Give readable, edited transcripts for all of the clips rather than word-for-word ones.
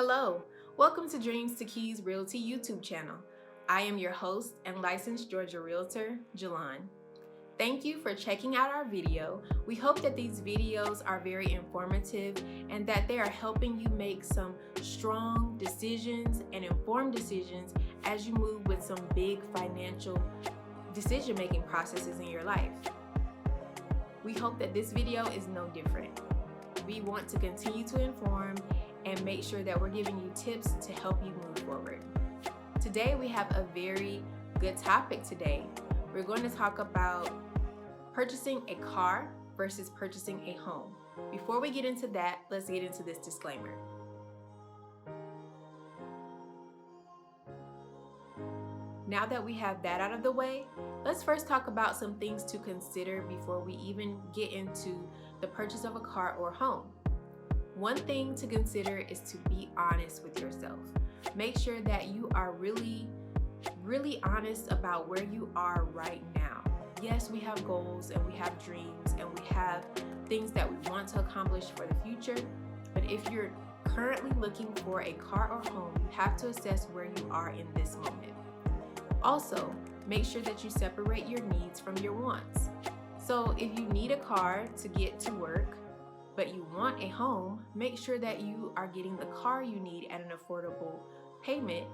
Hello, welcome to Dreams to Keys Realty YouTube channel. I am your host and licensed Georgia Realtor, Jalon. Thank you for checking out our video. We hope that these videos are very informative and that they are helping you make some strong decisions and informed decisions as you move with some big financial decision-making processes in your life. We hope that this video is no different. We want to continue to inform and make sure that we're giving you tips to help you move forward. Today we have a very good topic today. We're going to talk about purchasing a car versus purchasing a home. Before we get into that, let's get into this disclaimer. Now that we have that out of the way, let's first talk about some things to consider before we even get into the purchase of a car or home. One thing to consider is to be honest with yourself. Make sure that you are really honest about where you are right now. Yes, we have goals and we have dreams and we have things that we want to accomplish for the future, but if you're currently looking for a car or home, you have to assess where you are in this moment. Also, make sure that you separate your needs from your wants. So if you need a car to get to work, but you want a home, make sure that you are getting the car you need at an affordable payment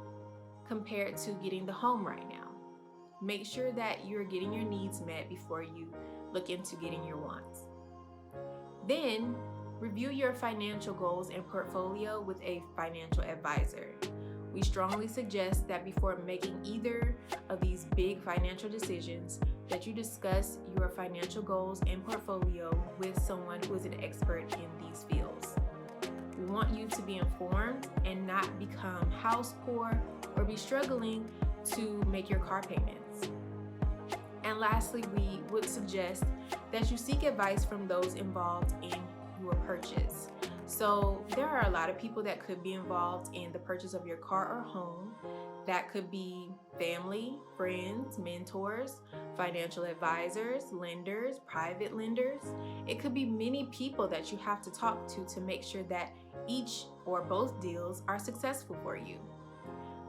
compared to getting the home right now. Make sure that you're getting your needs met before you look into getting your wants. Then, review your financial goals and portfolio with a financial advisor. We strongly suggest that before making either of these big financial decisions, that you discuss your financial goals and portfolio with someone who is an expert in these fields. We want you to be informed and not become house poor or be struggling to make your car payments. And lastly, we would suggest that you seek advice from those involved in your purchase. So there are a lot of people that could be involved in the purchase of your car or home. That could be family, friends, mentors, financial advisors, lenders, private lenders. It could be many people that you have to talk to make sure that each or both deals are successful for you.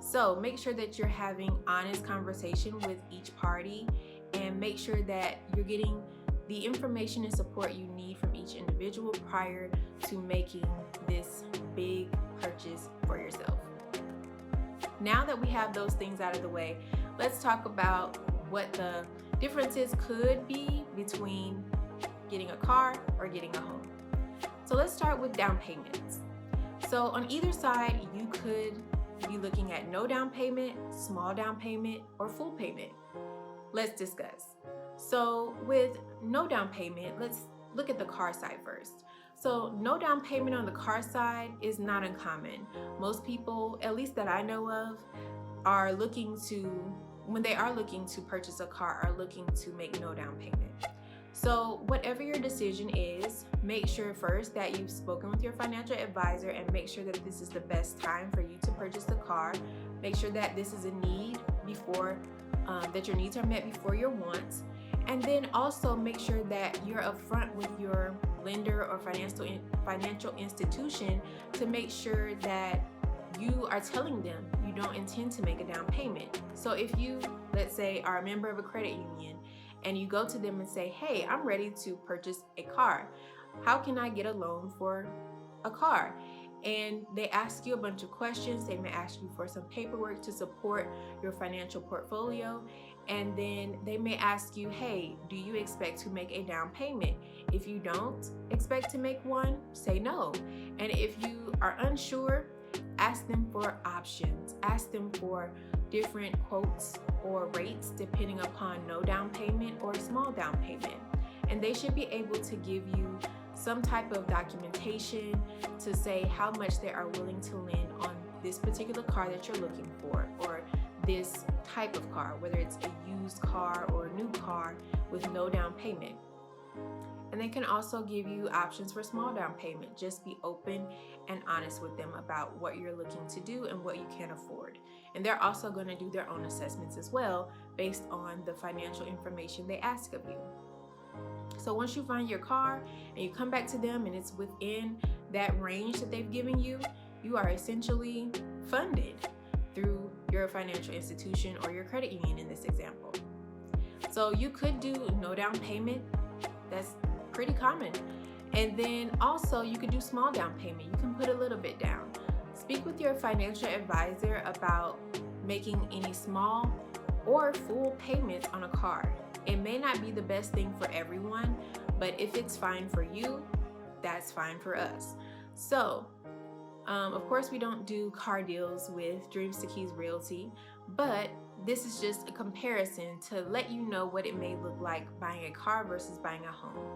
So make sure that you're having honest conversation with each party and make sure that you're getting the information and support you need from each individual prior to making this big purchase for yourself. Now that we have those things out of the way, let's talk about what the differences could be between getting a car or getting a home. So let's start with down payments. So on either side, you could be looking at no down payment, small down payment, or full payment. Let's discuss. So with no down payment, let's look at the car side first. So no down payment on the car side is not uncommon. Most people, at least that I know of, are looking to, when they are looking to purchase a car, are looking to make no down payment. So whatever your decision is, make sure first that you've spoken with your financial advisor and make sure that this is the best time for you to purchase the car. Make sure that this is a need before, that your needs are met before your wants. And then also make sure that you're upfront with your lender or financial institution to make sure that you are telling them you don't intend to make a down payment. So if you, let's say, are a member of a credit union and you go to them and say, hey, I'm ready to purchase a car. How can I get a loan for a car? And they ask you a bunch of questions. They may ask you for some paperwork to support your financial portfolio. And then they may ask you, hey, do you expect to make a down payment? If you don't expect to make one, say no. And if you are unsure, ask them for options. Ask them for different quotes or rates depending upon no down payment or small down payment. And they should be able to give you some type of documentation to say how much they are willing to lend on this particular car that you're looking for, or this type of car, whether it's a used car or a new car with no down payment. And they can also give you options for small down payment. Just be open and honest with them about what you're looking to do and what you can afford. And they're also going to do their own assessments as well based on the financial information they ask of you. So once you find your car and you come back to them and it's within that range that they've given you, you are essentially funded through your financial institution or your credit union in this example. So you could do no down payment. That's pretty common. And then also you could do small down payment. You can put a little bit down. Speak with your financial advisor about making any small or full payments on a car. It may not be the best thing for everyone, but if it's fine for you, that's fine for us. So, of course, we don't do car deals with Dreams to Keys Realty, but this is just a comparison to let you know what it may look like buying a car versus buying a home.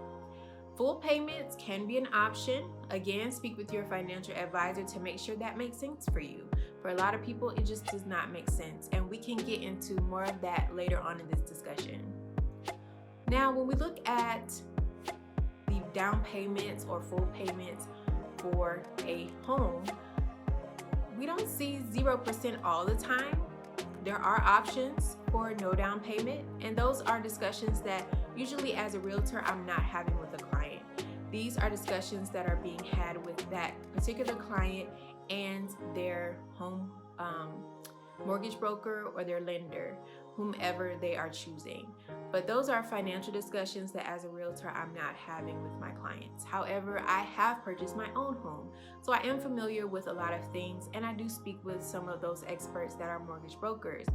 Full payments can be an option. Again, speak with your financial advisor to make sure that makes sense for you. For a lot of people, it just does not make sense, and we can get into more of that later on in this discussion. Now, when we look at the down payments or full payments for a home, we don't see 0% all the time. There are options for no down payment, and those are discussions that usually as a realtor I'm not having with a client. These are discussions that are being had with that particular client and their home mortgage broker or their lender, whomever they are choosing. But those are financial discussions that as a realtor I'm not having with my clients. However, I have purchased my own home, so I am familiar with a lot of things, and I do speak with some of those experts that are mortgage brokers.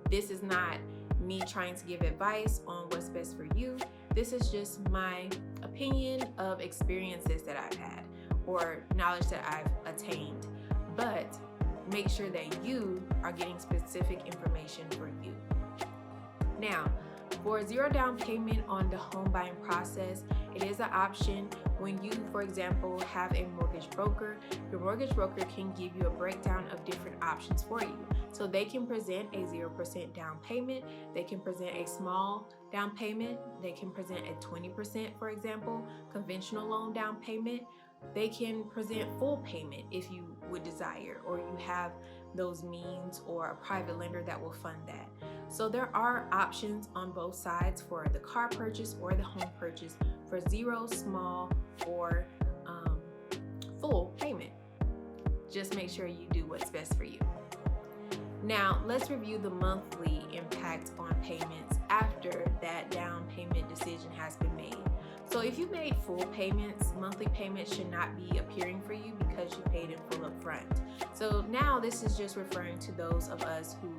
This is not me trying to give advice on what's best for you. This is just my opinion of experiences that I've had or knowledge that I've attained. But make sure that you are getting specific information for you. Now, for zero down payment on the home buying process, it is an option when you, for example, have a mortgage broker. Your mortgage broker can give you a breakdown of different options for you. So they can present a 0% down payment, they can present a small down payment, they can present a 20%, for example, conventional loan down payment. They can present full payment if you would desire, or you have those means or a private lender that will fund that. So there are options on both sides for the car purchase or the home purchase for zero, small, or full payment. Just make sure you do what's best for you. Now, let's review the monthly impact on payments after that down payment decision has been made. So if you made full payments, monthly payments should not be appearing for you because you paid in full upfront. So now this is just referring to those of us who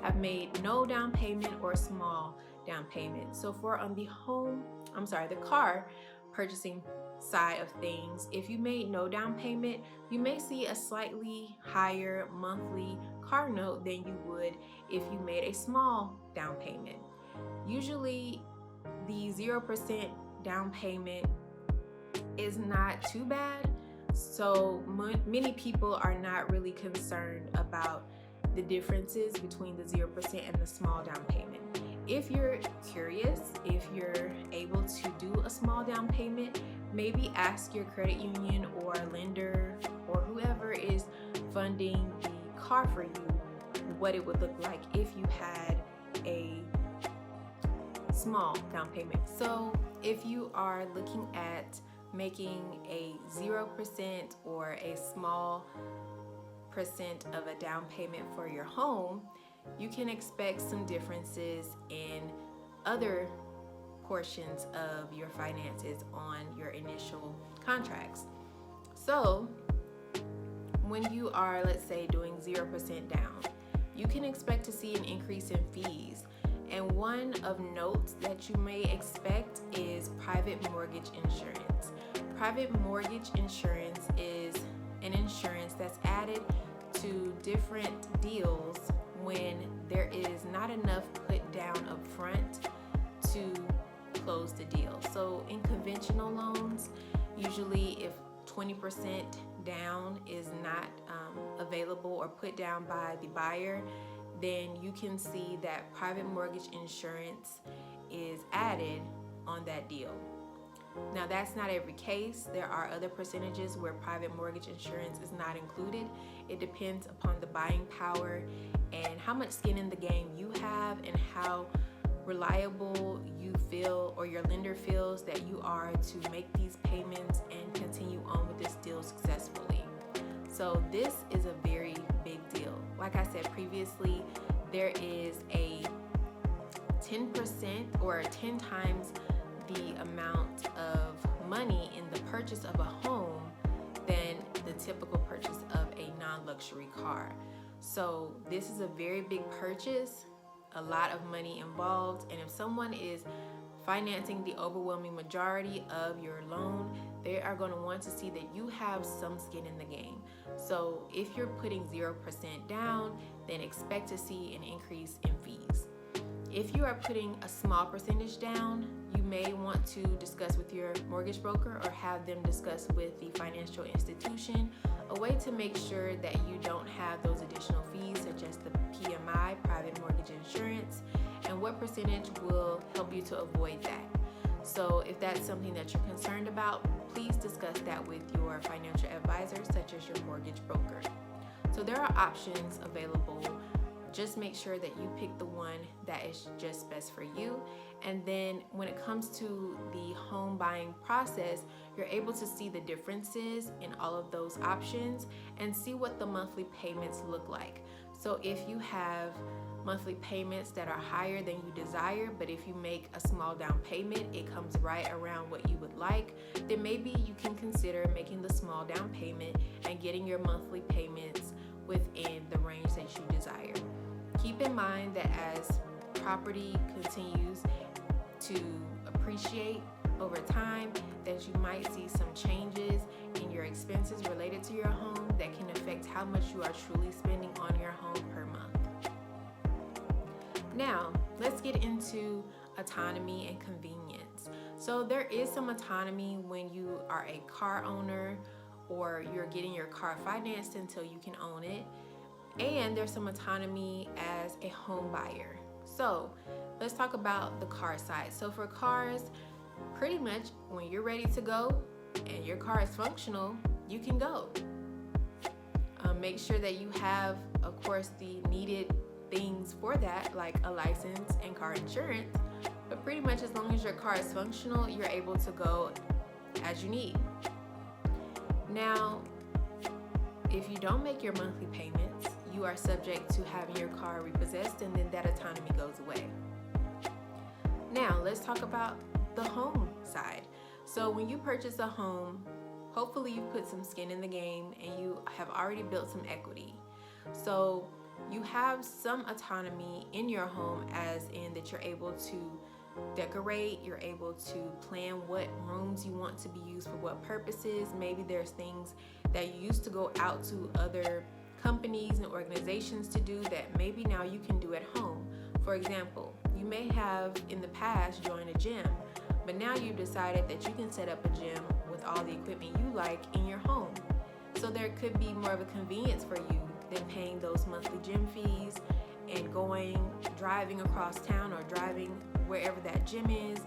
have made no down payment or small down payment. So for on the car purchasing side of things, if you made no down payment, you may see a slightly higher monthly car note than you would if you made a small down payment. Usually the 0% down payment is not too bad, so many people are not really concerned about the differences between the 0% and the small down payment. If you're curious, if you're able to do a small down payment, maybe ask your credit union or lender or whoever is funding the car for you what it would look like if you had a small down payment. So if you are looking at making a 0% or a small percent of a down payment for your home, you can expect some differences in other portions of your finances on your initial contracts. So when you are, let's say, doing 0% down, you can expect to see an increase in fees. And one of note that you may expect is private mortgage insurance. Private mortgage insurance is an insurance that's added to different deals when there is not enough put down up front to close the deal. So in conventional loans, usually if 20% down is not available or put down by the buyer, then you can see that private mortgage insurance is added on that deal. Now, that's not every case. There are other percentages where private mortgage insurance is not included. It depends upon the buying power and how much skin in the game you have and how reliable you feel or your lender feels that you are to make these payments and continue on with this deal successfully. So this is a very big deal. Like I said previously, there is a 10% or 10 times the amount of money in the purchase of a home than the typical purchase of a non-luxury car. So this is a very big purchase, a lot of money involved, and if someone is financing the overwhelming majority of your loan, they are going to want to see that you have some skin in the game. So if you're putting 0% down, then expect to see an increase in fees. If you are putting a small percentage down, you may want to discuss with your mortgage broker or have them discuss with the financial institution a way to make sure that you don't have those additional fees, such as the PMI, private mortgage insurance, and what percentage will help you to avoid that. So if that's something that you're concerned about, please discuss that with your financial advisor, such as your mortgage broker. So there are options available. Just make sure that you pick the one that is just best for you. And then when it comes to the home buying process, you're able to see the differences in all of those options and see what the monthly payments look like. So if you have monthly payments that are higher than you desire, but if you make a small down payment, it comes right around what you would like, then maybe you can consider making the small down payment and getting your monthly payments within the range that you desire. Keep in mind that as property continues to appreciate over time, that you might see some changes in your expenses related to your home that can affect how much you are truly spending on your home per month. Now, let's get into autonomy and convenience. So there is some autonomy when you are a car owner or you're getting your car financed until you can own it. And there's some autonomy as a home buyer. So let's talk about the car side. So for cars, pretty much when you're ready to go and your car is functional, you can go. Make sure that you have, of course, the needed things for that, like a license and car insurance. But pretty much as long as your car is functional, you're able to go as you need. Now, if you don't make your monthly payments, you are subject to having your car repossessed, and then that autonomy goes away. Now, let's talk about the home side. So when you purchase a home, hopefully you put some skin in the game and you have already built some equity. So you have some autonomy in your home, as in that you're able to decorate, you're able to plan what rooms you want to be used for what purposes. Maybe there's things that you used to go out to other companies and organizations to do that maybe now you can do at home. For example, you may have in the past joined a gym, but now you've decided that you can set up a gym with all the equipment you like in your home. So there could be more of a convenience for you than paying those monthly gym fees and driving across town or driving wherever that gym is.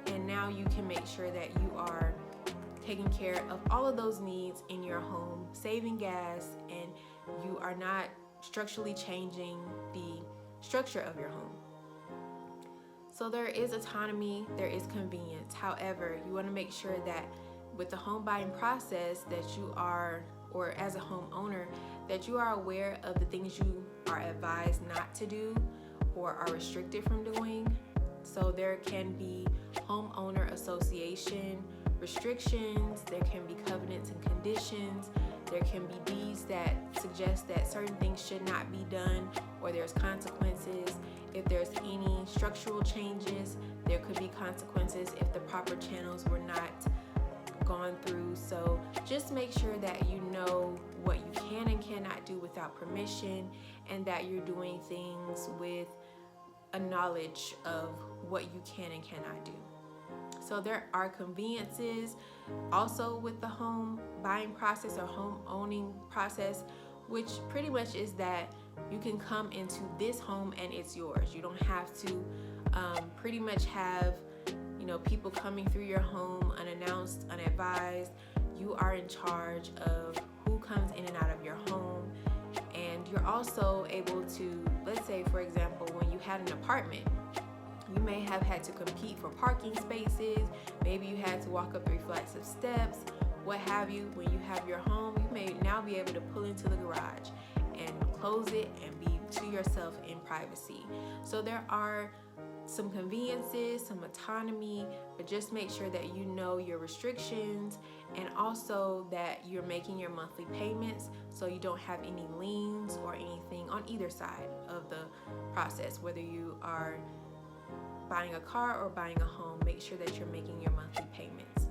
And now you can make sure that you are taking care of all of those needs in your home, saving gas, and you are not structurally changing the structure of your home. So there is autonomy, there is convenience. However, you want to make sure that with the home buying process that you are, or as a homeowner, that you are aware of the things you are advised not to do or are restricted from doing. So there can be homeowner association restrictions, there can be covenants and conditions, there can be deeds that suggest that certain things should not be done, or there's consequences. If there's any structural changes, there could be consequences if the proper channels were not gone through. So just make sure that you know what you can and cannot do without permission, and that you're doing things with a knowledge of what you can and cannot do. So there are conveniences also with the home buying process or home owning process, which pretty much is that you can come into this home and it's yours. You don't have to pretty much have people coming through your home unannounced, unadvised. You are in charge of who comes in and out of your home, and you're also able to, let's say for example, when you had an apartment, you may have had to compete for parking spaces. Maybe you had to walk up 3 flights of steps, what have you. When you have your home, you may now be able to pull into the garage and close it and be to yourself in privacy. So there are some conveniences, some autonomy, but just make sure that you know your restrictions and also that you're making your monthly payments so you don't have any liens or anything on either side of the process. Whether you are buying a car or buying a home, make sure that you're making your monthly payments.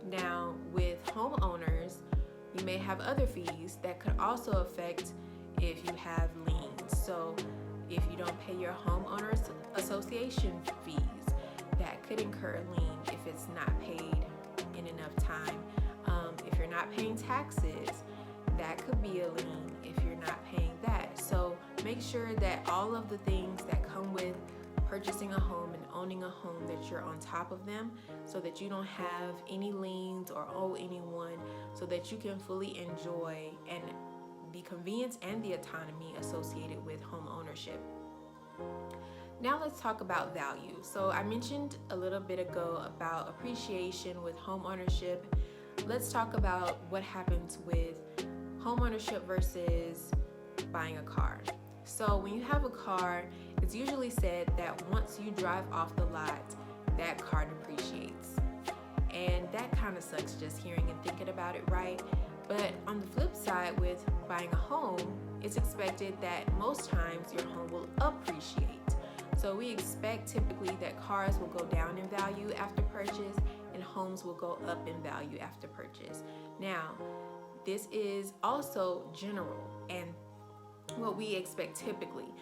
Now, with homeowners, you may have other fees that could also affect if you have liens. So if you don't pay your homeowners association fees, that could incur a lien if it's not paid in enough time. If you're not paying taxes, that could be a lien if you're not paying that. So make sure that all of the things that come with purchasing a home and owning a home, that you're on top of them so that you don't have any liens or owe anyone, so that you can fully enjoy and the convenience and the autonomy associated with home ownership. Now let's talk about value. So I mentioned a little bit ago about appreciation with home ownership. Let's talk about what happens with home ownership versus buying a car. So when you have a car, it's usually said that once you drive off the lot, that car depreciates. And that kind of sucks just hearing and thinking about it, right? But on the flip side, with buying a home, it's expected that most times your home will appreciate. So we expect typically that cars will go down in value after purchase and homes will go up in value after purchase. Now, this is also general and what we expect typically,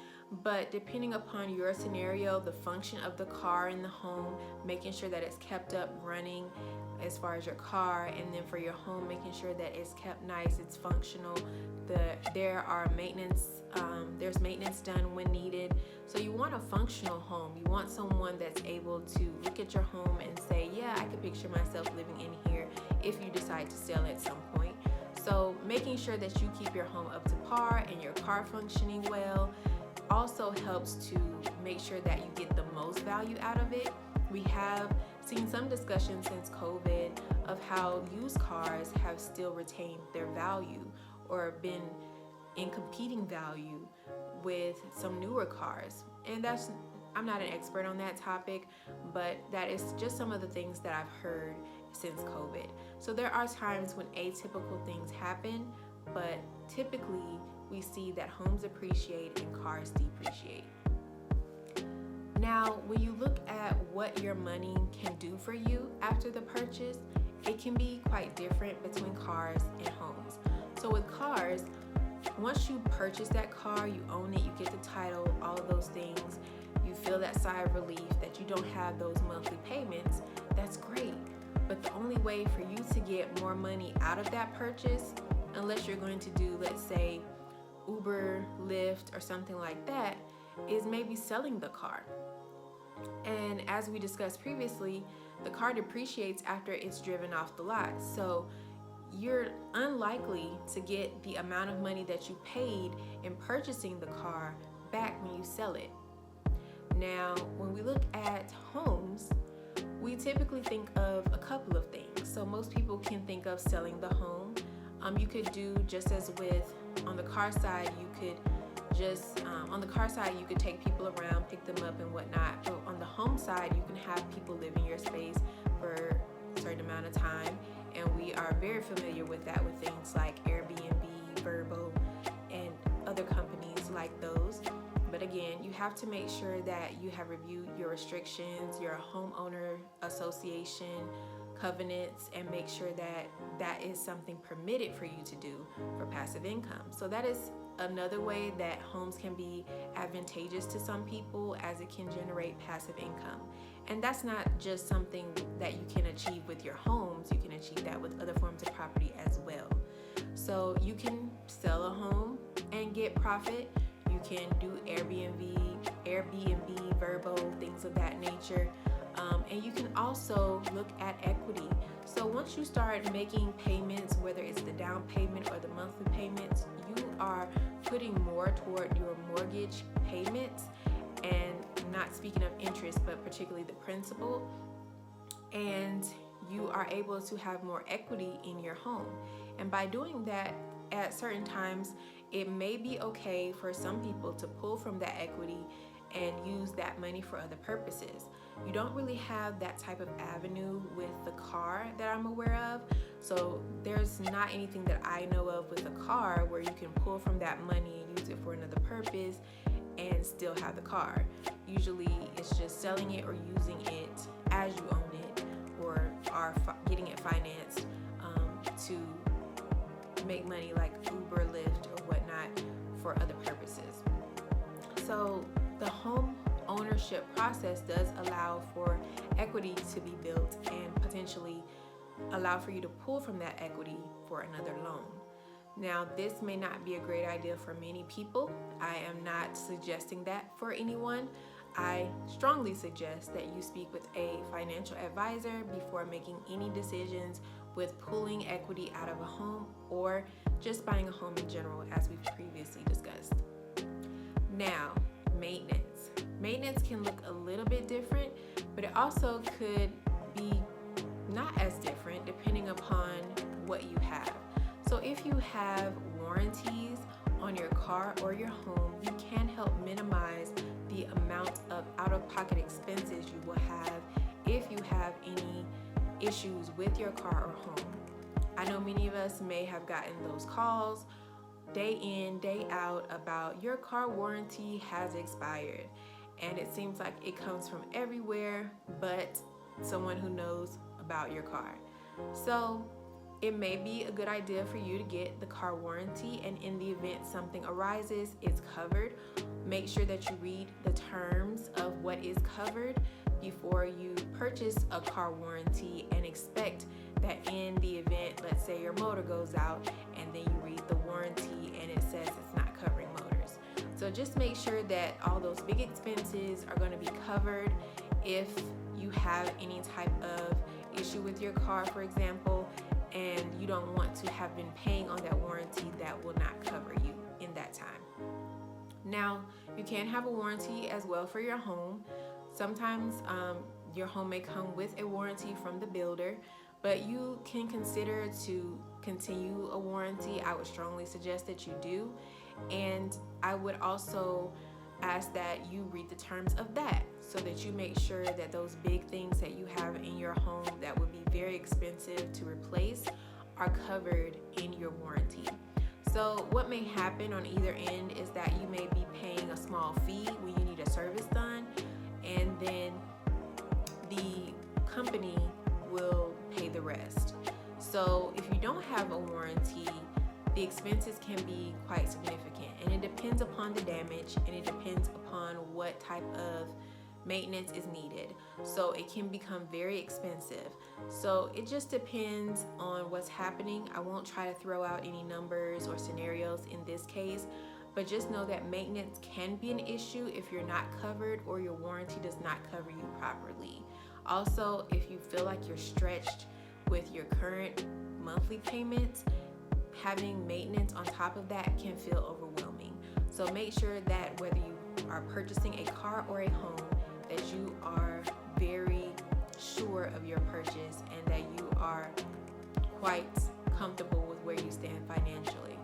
but depending upon your scenario, the function of the car in the home, making sure that it's kept up running as far as your car, and then for your home, making sure that it's kept nice, it's functional. There's maintenance done when needed. So you want a functional home. You want someone that's able to look at your home and say, yeah, I could picture myself living in here if you decide to sell at some point. So making sure that you keep your home up to par and your car functioning well also helps to make sure that you get the most value out of it. We have seen some discussion since COVID of how used cars have still retained their value or been in competing value with some newer cars. And I'm not an expert on that topic, but that is just some of the things that I've heard since COVID. So there are times when atypical things happen, but typically we see that homes appreciate and cars depreciate. Now, when you look at what your money can do for you after the purchase, it can be quite different between cars and homes. So with cars, once you purchase that car, you own it, you get the title, all of those things, you feel that sigh of relief that you don't have those monthly payments, that's great. But the only way for you to get more money out of that purchase, unless you're going to do, let's say, Uber, Lyft, or something like that, is maybe selling the car. And as we discussed previously, the car depreciates after it's driven off the lot. So you're unlikely to get the amount of money that you paid in purchasing the car back when you sell it. Now, when we look at homes, we typically think of a couple of things. So most people can think of selling the home. You could do just as with on the car side, you could take people around, pick them up and whatnot. But on the home side, you can have people live in your space for a certain amount of time. And we are very familiar with that with things like Airbnb, Vrbo, and other companies like those. But again, you have to make sure that you have reviewed your restrictions, your homeowner association covenants, and make sure that that is something permitted for you to do for passive income. So that is another way that homes can be advantageous to some people, as it can generate passive income. And that's not just something that you can achieve with your homes, you can achieve that with other forms of property as well. So you can sell a home and get profit. You can do Airbnb, Vrbo, things of that nature. And you can also look at equity. So once you start making payments, whether it's the down payment or the monthly payments, you are putting more toward your mortgage payments, and not speaking of interest, but particularly the principal. And you are able to have more equity in your home. And by doing that, at certain times, it may be okay for some people to pull from that equity and use that money for other purposes. You don't really have that type of avenue with the car that I'm aware of. So there's not anything that I know of with a car where you can pull from that money and use it for another purpose and still have the car. Usually it's just selling it or using it as you own it, or are getting it financed to make money, like Uber, Lyft, or whatnot, for other purposes. So the home ownership process does allow for equity to be built and potentially allow for you to pull from that equity for another loan. Now, this may not be a great idea for many people. I am not suggesting that for anyone. I strongly suggest that you speak with a financial advisor before making any decisions with pulling equity out of a home or just buying a home in general, as we've previously discussed. Now, maintenance. Maintenance can look a little bit different, but it also could be not as different depending upon what you have. So if you have warranties on your car or your home, you can help minimize the amount of out-of-pocket expenses you will have if you have any issues with your car or home. I know many of us may have gotten those calls day in, day out about your car warranty has expired, and it seems like it comes from everywhere but someone who knows about your car. So it may be a good idea for you to get the car warranty, and in the event something arises, it's covered. Make sure that you read the terms of what is covered before you purchase a car warranty, and expect that in the event, let's say your motor goes out, and then you read the warranty and it says it's not covering motors. So just make sure that all those big expenses are going to be covered. If you have any type of issue with your car, for example, and you don't want to have been paying on that warranty, that will not cover you in that time. Now, you can have a warranty as well for your home. Sometimes your home may come with a warranty from the builder, but you can consider to continue a warranty. I would strongly suggest that you do, and I would also ask that you read the terms of that so that you make sure that those big things that you have in your home that would be very expensive to replace are covered in your warranty. So what may happen on either end is that you may be paying a small fee when you need a service done, and then the company will pay the rest. So if you don't have a warranty, the expenses can be quite significant, and it depends upon the damage, and it depends upon what type of maintenance is needed. So it can become very expensive. So it just depends on what's happening. I won't try to throw out any numbers or scenarios in this case, but just know that maintenance can be an issue if you're not covered or your warranty does not cover you properly. Also, if you feel like you're stretched with your current monthly payments, having maintenance on top of that can feel overwhelming. So make sure that whether you are purchasing a car or a home, that you are very sure of your purchase and that you are quite comfortable with where you stand financially.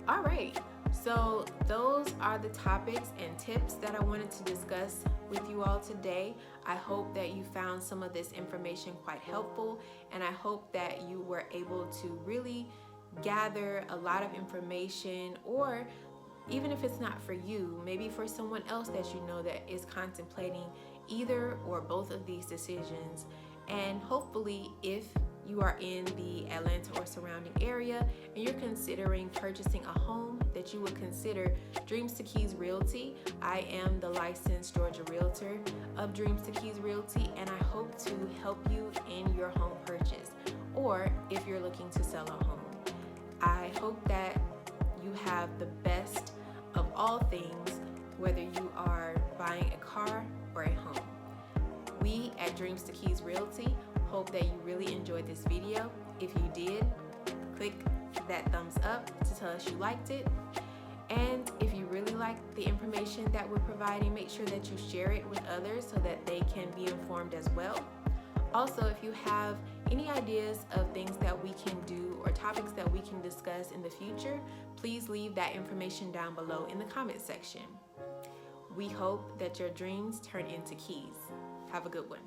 All right, so those are the topics and tips that I wanted to discuss with you all today. I hope that you found some of this information quite helpful, and I hope that you were able to really gather a lot of information, or even if it's not for you, maybe for someone else that you know that is contemplating either or both of these decisions. And hopefully, if you are in the Atlanta or surrounding area and you're considering purchasing a home, that you would consider Dreams to Keys Realty. I am the licensed Georgia realtor of Dreams to Keys Realty, and I hope to help you in your home purchase, or if you're looking to sell a home. I hope that you have the best of all things, whether you are buying a car or a home. We at Dreams to Keys Realty hope that you really enjoyed this video. If you did, click that thumbs up to tell us you liked it. And if you really like the information that we're providing, make sure that you share it with others so that they can be informed as well. Also, if you have any ideas of things that we can do or topics that we can discuss in the future, please leave that information down below in the comment section. We hope that your dreams turn into keys. Have a good one.